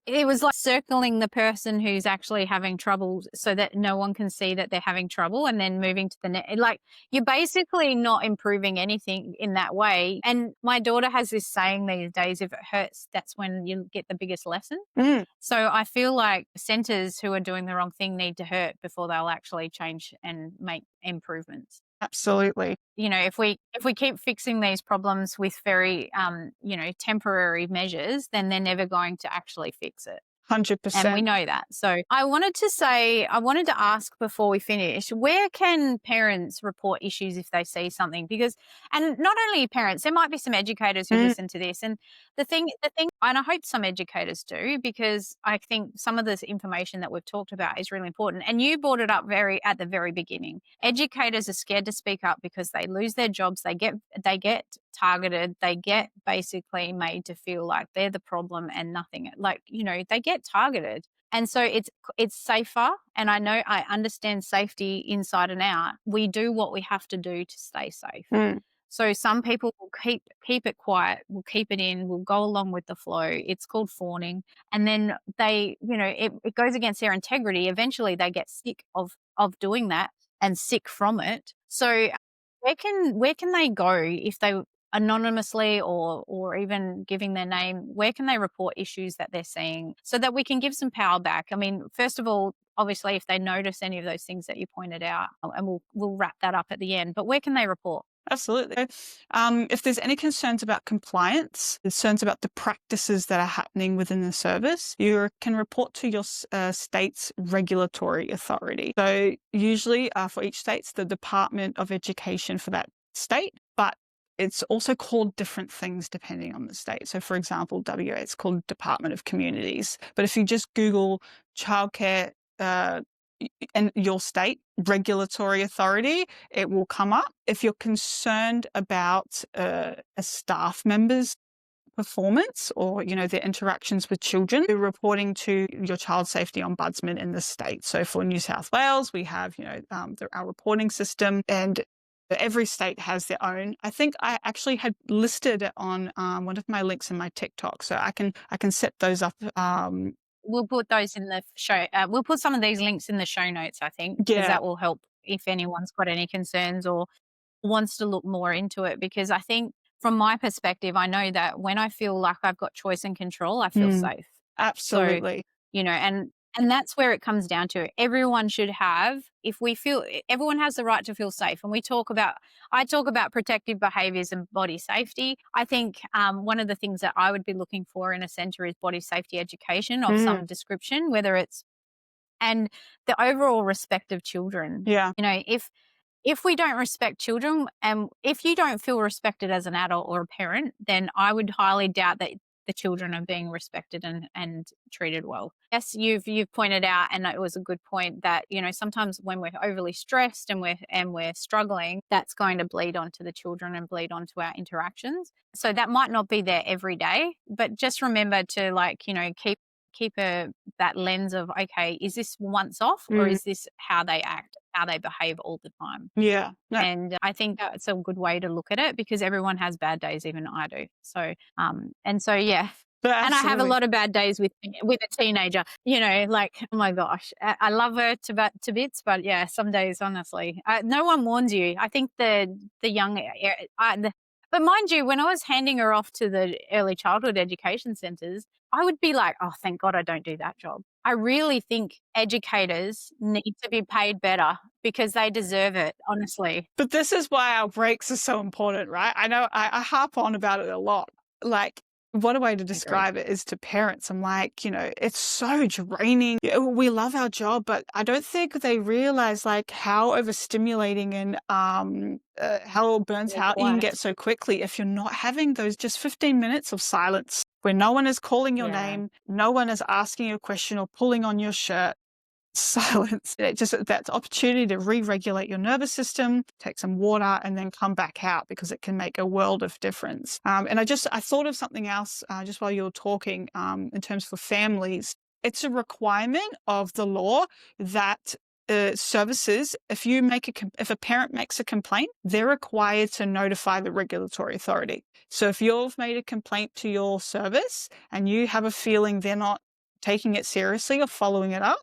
It was like circling the person who's actually having trouble so that no one can see that they're having trouble, and then moving to the next. Like, you're basically not improving anything in that way. And my daughter has this saying these days, if it hurts, that's when you get the biggest lesson. Mm, So I feel like centres who are doing the wrong thing need to hurt before they'll actually change and make improvements. absolutely. You know, if we keep fixing these problems with very temporary measures, then they're never going to actually fix it. And we 100%. know that. So I wanted to ask before we finish, where can parents report issues if they see something? Because, and not only parents, there might be some educators who Mm, listen to this. And the thing, and I hope some educators do, because I think some of this information that we've talked about is really important. And you brought it up at the very beginning. Educators are scared to speak up because they lose their jobs. They get targeted. They get basically made to feel like they're the problem and nothing. Like, they get targeted. And so it's safer. And I understand safety inside and out. We do what we have to do to stay safe. mm. So some people will keep it quiet, will keep it in, will go along with the flow. It's called fawning. And then they, it goes against their integrity. Eventually they get sick of doing that and sick from it. So where can they go if they anonymously or even giving their name, where can they report issues that they're seeing so that we can give some power back? I mean, first of all, obviously, if they notice any of those things that you pointed out, and we'll wrap that up at the end, but where can they report? Absolutely. If there's any concerns about compliance, concerns about the practices that are happening within the service, you can report to your state's regulatory authority. So usually for each state, it's the Department of Education for that state, but it's also called different things depending on the state. So for example, WA, it's called Department of Communities. But if you just Google childcare and your state regulatory authority, it will come up. If you're concerned about a staff member's performance or their interactions with children, you're reporting to your child safety ombudsman in the state. So for New South Wales, we have our reporting system, and every state has their own. I think I actually had listed it on one of my links in my TikTok, so I can set those up. We'll put those in the show. We'll put some of these links in the show notes, I think, because Yeah. that will help if anyone's got any concerns or wants to look more into it. Because I think from my perspective, I know that when I feel like I've got choice and control, I feel safe. Absolutely. So, and that's where it comes down to. Everyone should have, everyone has the right to feel safe. And I talk about protective behaviours and body safety. I think one of the things that I would be looking for in a centre is body safety education of some description, and the overall respect of children. Yeah. If we don't respect children, and if you don't feel respected as an adult or a parent, then I would highly doubt that the children are being respected and treated well. Yes, you've pointed out, and it was a good point, that sometimes when we're overly stressed and we're struggling, that's going to bleed onto the children and bleed onto our interactions. So that might not be there every day, but just remember to keep that lens of, okay, is this once off or is this how they act, how they behave all the time? Yeah. No. And I think that's a good way to look at it, because everyone has bad days, even I do. So, yeah. And I have a lot of bad days with a teenager, like, oh my gosh, I love her to bits, but yeah, some days, honestly, no one warns you. I think the young, but mind you, when I was handing her off to the early childhood education centres, I would be like, oh, thank God I don't do that job. I really think educators need to be paid better because they deserve it, honestly. But this is why our breaks are so important, right? I know I harp on about it a lot. Like, what a way to describe it is to parents. I'm like, it's so draining. We love our job, but I don't think they realize how overstimulating and how it burns out you can get so quickly if you're not having those just 15 minutes of silence where no one is calling your name, no one is asking you a question or pulling on your shirt. Silence. That opportunity to re-regulate your nervous system, take some water, and then come back out, because it can make a world of difference. And I thought of something else just while you were talking in terms for families. It's a requirement of the law that services, if a parent makes a complaint, they're required to notify the regulatory authority. So if you've made a complaint to your service and you have a feeling they're not taking it seriously or following it up,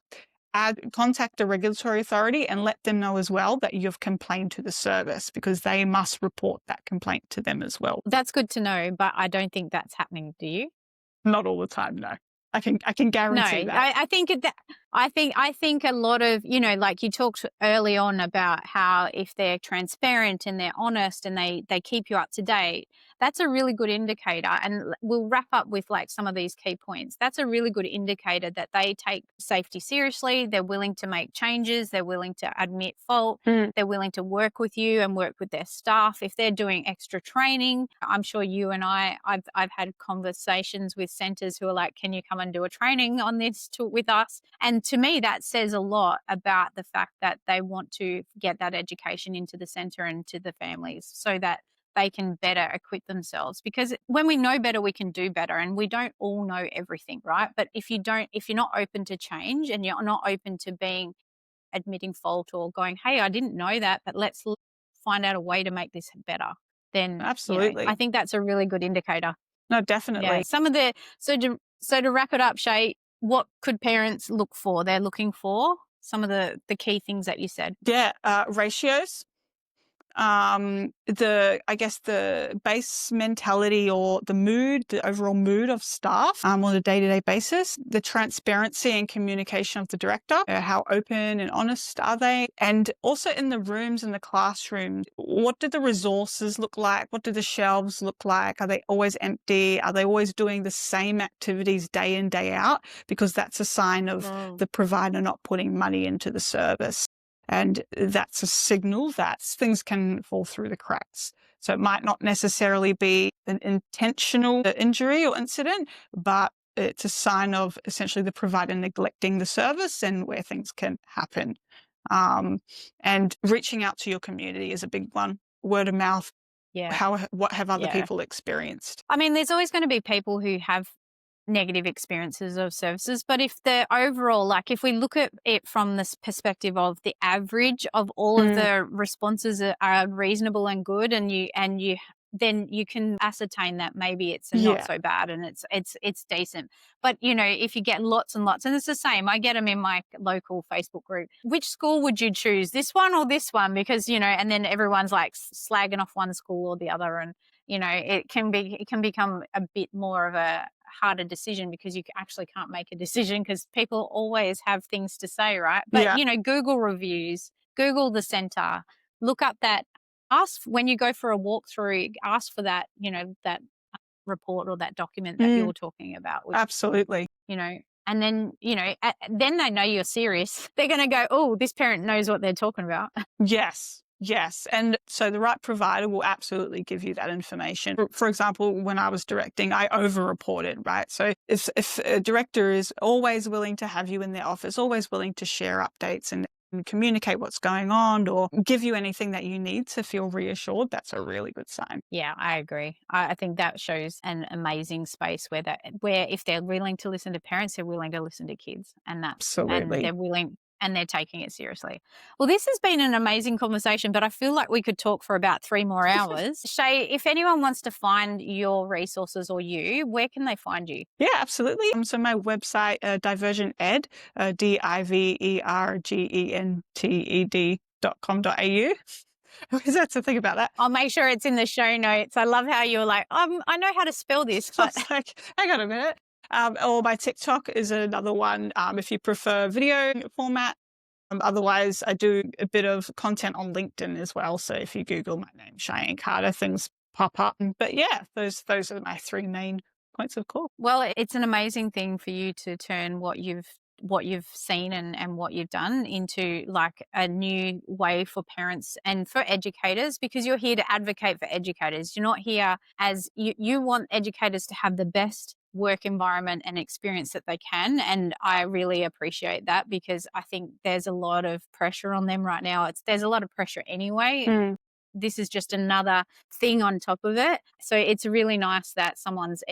contact a regulatory authority and let them know as well that you've complained to the service, because they must report that complaint to them as well. That's good to know, but I don't think that's happening. Do you? Not all the time, no. I can guarantee No, that. I think a lot of, like you talked early on about how if they're transparent and they're honest and they keep you up to date, that's a really good indicator. And we'll wrap up with like some of these key points. That's a really good indicator that they take safety seriously. They're willing to make changes. They're willing to admit fault. They're willing to work with you and work with their staff. If they're doing extra training, I'm sure you and I've had conversations with centres who are like, can you come and do a training on this with us? And to me, that says a lot about the fact that they want to get that education into the centre and to the families so that they can better equip themselves. Because when we know better, we can do better, and we don't all know everything, right? But if you're not open to change and you're not open to admitting fault or going, hey, I didn't know that, but let's find out a way to make this better, then Absolutely. I think that's a really good indicator. No, definitely. Yeah. So to wrap it up, Chey, what could parents look for? They're looking for some of the key things that you said. Yeah, ratios. The base mentality or the overall mood of staff on a day-to-day basis, the transparency and communication of the director, how open and honest are they, and also in the rooms, in the classroom, what do the resources look like? What do the shelves look like? Are they always empty? Are they always doing the same activities day in, day out? Because that's a sign of the provider not putting money into the service. And that's a signal that things can fall through the cracks. So it might not necessarily be an intentional injury or incident, but it's a sign of essentially the provider neglecting the service and where things can happen. And reaching out to your community is a big one. Word of mouth. Yeah. What have other people experienced? I mean, there's always going to be people who have negative experiences of services, but if the overall, like if we look at it from this perspective of the average of all of the responses are reasonable and good, and then you can ascertain that maybe it's not so bad and it's decent. But if you get lots and lots, and it's the same, I get them in my local Facebook group. Which school would you choose, this one or this one? Because and then everyone's like slagging off one school or the other, and it can become a bit more of a harder decision because you actually can't make a decision because people always have things to say, right? But Google reviews, Google the centre, look up that. Ask when you go for a walkthrough, ask for that, that report or that document that you're talking about. Absolutely. And then, then they know you're serious. They're going to go, oh, this parent knows what they're talking about. Yes. And so the right provider will absolutely give you that information. For example, when I was directing, I over-reported, right? So if a director is always willing to have you in their office, always willing to share updates and communicate what's going on or give you anything that you need to feel reassured, that's a really good sign. Yeah, I agree. I think that shows an amazing space where if they're willing to listen to parents, they're willing to listen to kids, and absolutely, and they're willing and they're taking it seriously. Well, this has been an amazing conversation, but I feel like we could talk for about 3 more hours. Chey, if anyone wants to find your resources or you, where can they find you? Yeah, absolutely. So my website, Divergent Ed, divergented.com.au. Because that's the thing about that. I'll make sure it's in the show notes. I love how you're like, I know how to spell this. But like, hang on a minute. Or my TikTok is another one if you prefer video format. Otherwise, I do a bit of content on LinkedIn as well. So if you Google my name, Cheyenne Carter, things pop up. But yeah, those are my 3 main points of call. Well, it's an amazing thing for you to turn what you've seen and what you've done into like a new way for parents and for educators, because you're here to advocate for educators. You're not here as you want educators to have the best work environment and experience that they can, and I really appreciate that because I think there's a lot of pressure on them right now. There's a lot of pressure anyway. This is just another thing on top of it, so it's really nice that someone's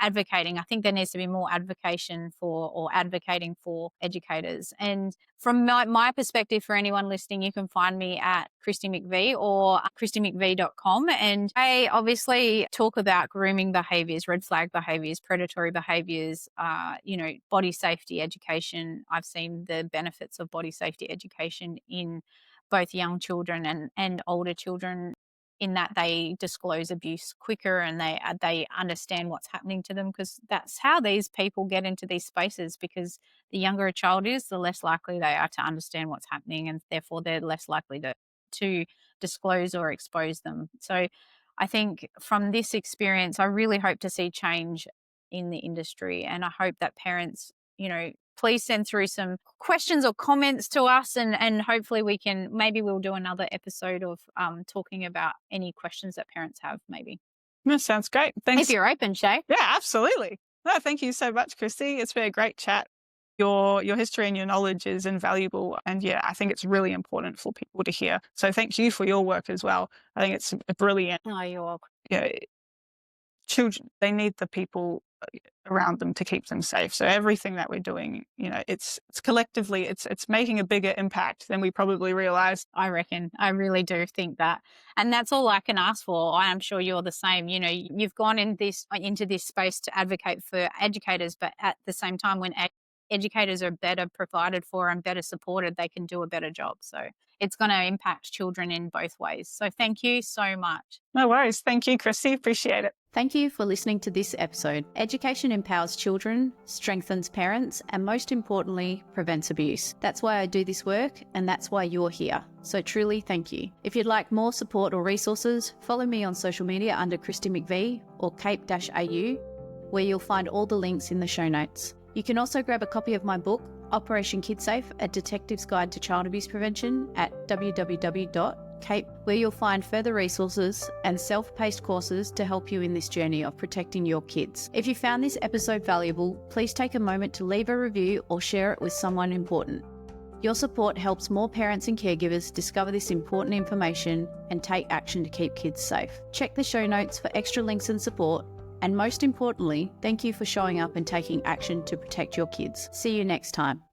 advocating. I think there needs to be more advocation for, or advocating for, educators. And from my perspective, for anyone listening, you can find me at Kristi McVee or kristimcvee.com. And I obviously talk about grooming behaviours, red flag behaviours, predatory behaviours, body safety education. I've seen the benefits of body safety education in both young children and older children, in that they disclose abuse quicker and they understand what's happening to them, because that's how these people get into these spaces, because the younger a child is, the less likely they are to understand what's happening, and therefore they're less likely to disclose or expose them. So I think from this experience, I really hope to see change in the industry, and I hope that parents, please send through some questions or comments to us, and hopefully we'll do another episode of talking about any questions that parents have, maybe. That sounds great. Thanks. If you're open, Chey. Yeah, absolutely. No, thank you so much, Kristi. It's been a great chat. Your history and your knowledge is invaluable. And yeah, I think it's really important for people to hear. So thank you for your work as well. I think it's brilliant. Oh, you're welcome. Yeah, children, they need the people around them to keep them safe. So everything that we're doing, it's collectively, it's making a bigger impact than we probably realize. I reckon. I really do think that. And that's all I can ask for. I am sure you're the same. You've gone into this space to advocate for educators, but at the same time, when educators are better provided for and better supported, they can do a better job. So it's going to impact children in both ways. So thank you so much. No worries. Thank you, Kristi. Appreciate it. Thank you for listening to this episode. Education empowers children, strengthens parents, and most importantly, prevents abuse. That's why I do this work, and that's why you're here. So truly, thank you. If you'd like more support or resources, follow me on social media under Kristi McVee or Cape-AU, where you'll find all the links in the show notes. You can also grab a copy of my book, Operation KidSafe, A Detective's Guide to Child Abuse Prevention, at www.cape, where you'll find further resources and self-paced courses to help you in this journey of protecting your kids. If you found this episode valuable, please take a moment to leave a review or share it with someone important. Your support helps more parents and caregivers discover this important information and take action to keep kids safe. Check the show notes for extra links and support. And most importantly, thank you for showing up and taking action to protect your kids. See you next time.